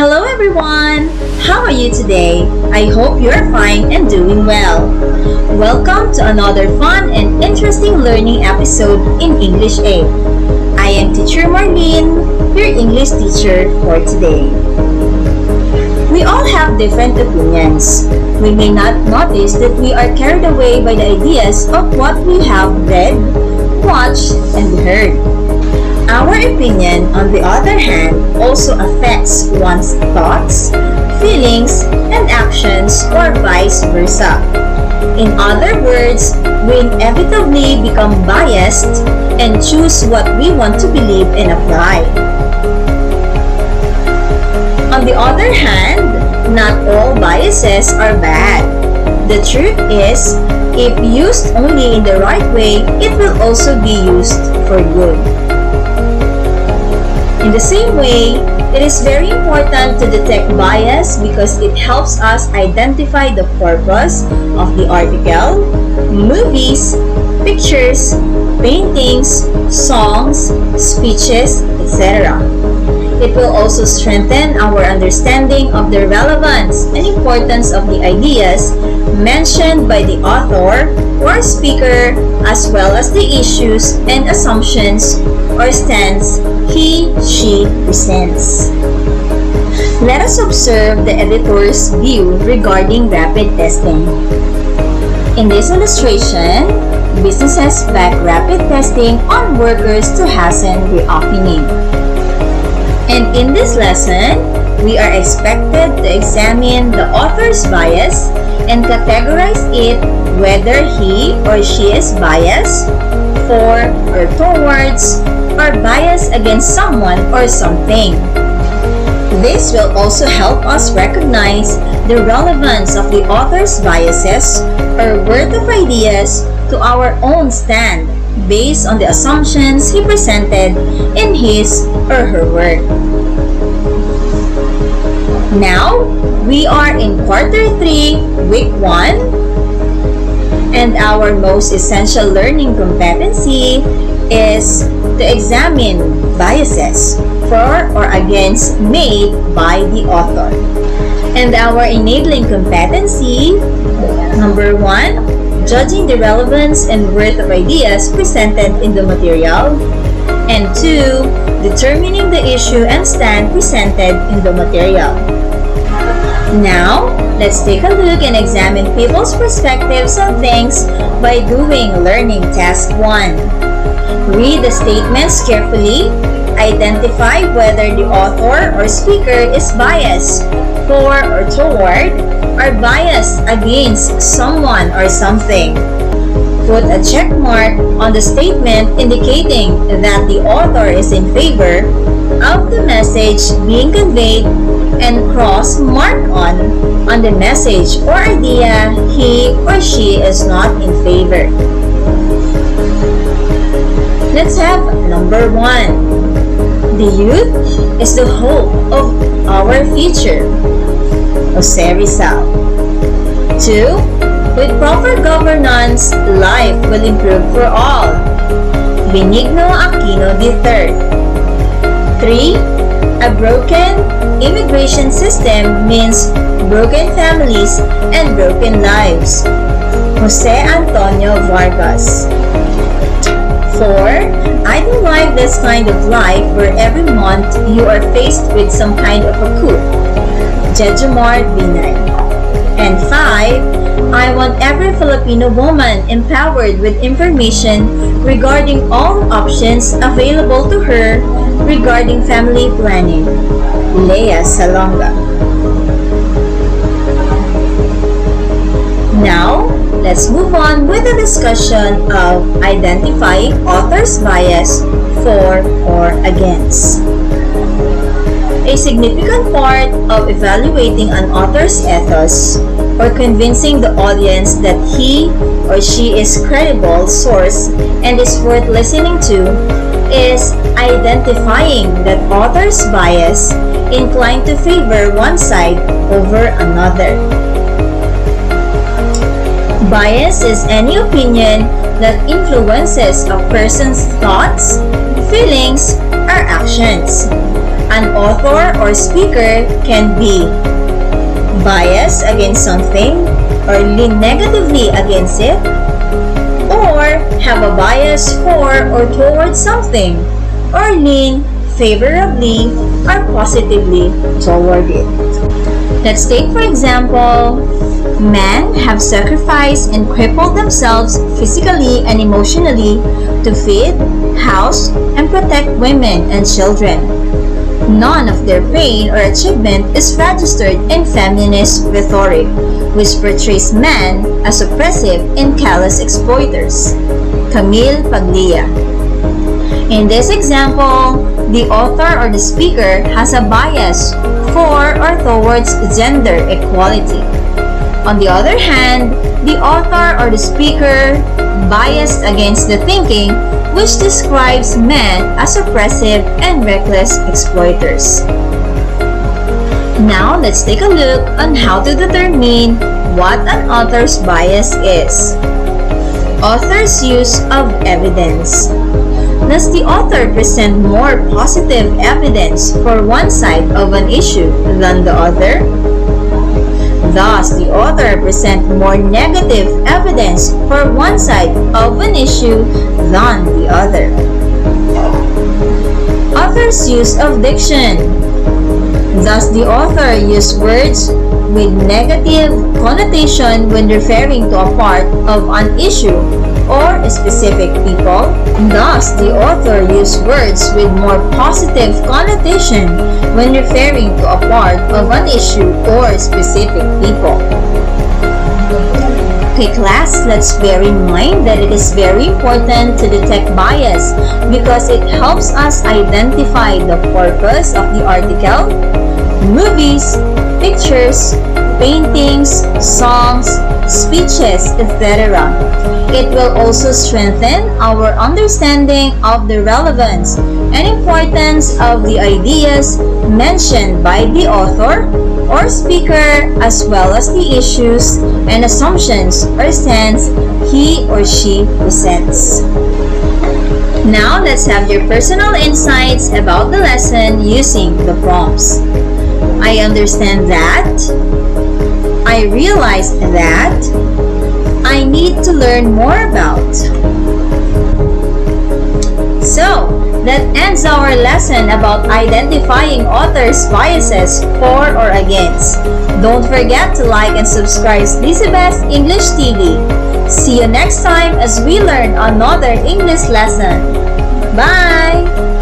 Hello everyone! How are you today? I hope you're fine and doing well. Welcome to another fun and interesting learning episode in English 8. I am Teacher Marlene, your English teacher for today. We all have different opinions. We may not notice that we are carried away by the ideas of what we have read, watched, and heard. Our opinion, on the other hand, also affects one's thoughts, feelings, and actions, or vice versa. In other words, we inevitably become biased and choose what we want to believe and apply. On the other hand, not all biases are bad. The truth is, if used only in the right way, it will also be used for good. In the same way, it is very important to detect bias because it helps us identify the purpose of the article, movies, pictures, paintings, songs, speeches, etc. It will also strengthen our understanding of the relevance and importance of the ideas mentioned by the author or speaker, as well as the issues and assumptions or stance he/she presents. Let us observe the editor's view regarding rapid testing. In this illustration, businesses back rapid testing on workers to hasten reopening. And in this lesson, we are expected to examine the author's bias and categorize it whether he or she is biased for or towards or biased against someone or something. This will also help us recognize the relevance of the author's biases or worth of ideas to our own stand based on the assumptions he presented in his or her work. Now, we are in Quarter 3, Week 1, and our most essential learning competency is to examine biases for or against made by the author. And our enabling competency, number 1, judging the relevance and worth of ideas presented in the material, and 2, determining the issue and stand presented in the material. Now, let's take a look and examine people's perspectives on things by doing Learning Task 1. Read the statements carefully. Identify whether the author or speaker is biased for or toward or biased against someone or something. Put a check mark on the statement indicating that the author is in favor of the message being conveyed and cross mark on the message or idea he or she is not in favor. Let's have number 1. The youth is the hope of our future. Jose Rizal. 2. With proper governance, life will improve for all. Benigno Aquino III. 3. A broken immigration system means broken families and broken lives. Jose Antonio Vargas. 4. I don't like this kind of life where every month you are faced with some kind of a coup. Jejomar Binay. And 5. I want every Filipino woman empowered with information regarding all options available to her regarding family planning. Lea Salonga. Now, let's move on with the discussion of identifying author's bias for or against. A significant part of evaluating an author's ethos or convincing the audience that he or she is credible source and is worth listening to is identifying that author's bias inclined to favor one side over another. Bias is any opinion that influences a person's thoughts, feelings, or actions. An author or speaker can be biased against something or lean negatively against it, or have a bias for or towards something, or lean favorably or positively toward it. Let's take for example, men have sacrificed and crippled themselves physically and emotionally to feed, house, and protect women and children. None of their pain or achievement is registered in feminist rhetoric, which portrays men as oppressive and callous exploiters. Camille Paglia. In this example, the author or the speaker has a bias for or towards gender equality. On the other hand, the author or the speaker biased against the thinking which describes men as oppressive and reckless exploiters. Now, let's take a look on how to determine what an author's bias is. Author's use of evidence. Does the author present more positive evidence for one side of an issue than the other? Thus, the author presents more negative evidence for one side of an issue than the other. Author's use of diction. Thus, the author uses words with negative connotation when referring to a part of an issue or a specific people. Thus, the author uses words with more positive connotation when referring to a part of an issue or specific people. Okay class, let's bear in mind that it is very important to detect bias because it helps us identify the purpose of the article, movies, pictures, paintings, songs, speeches, etc. It will also strengthen our understanding of the relevance and importance of the ideas mentioned by the author or speaker, as well as the issues and assumptions or stance he or she presents. Now, let's have your personal insights about the lesson using the prompts. I understand that. I realized that. I need to learn more about. So, that ends our lesson about identifying authors' biases for or against. Don't forget to like and subscribe to Lizabeth English TV. See you next time as we learn another English lesson. Bye!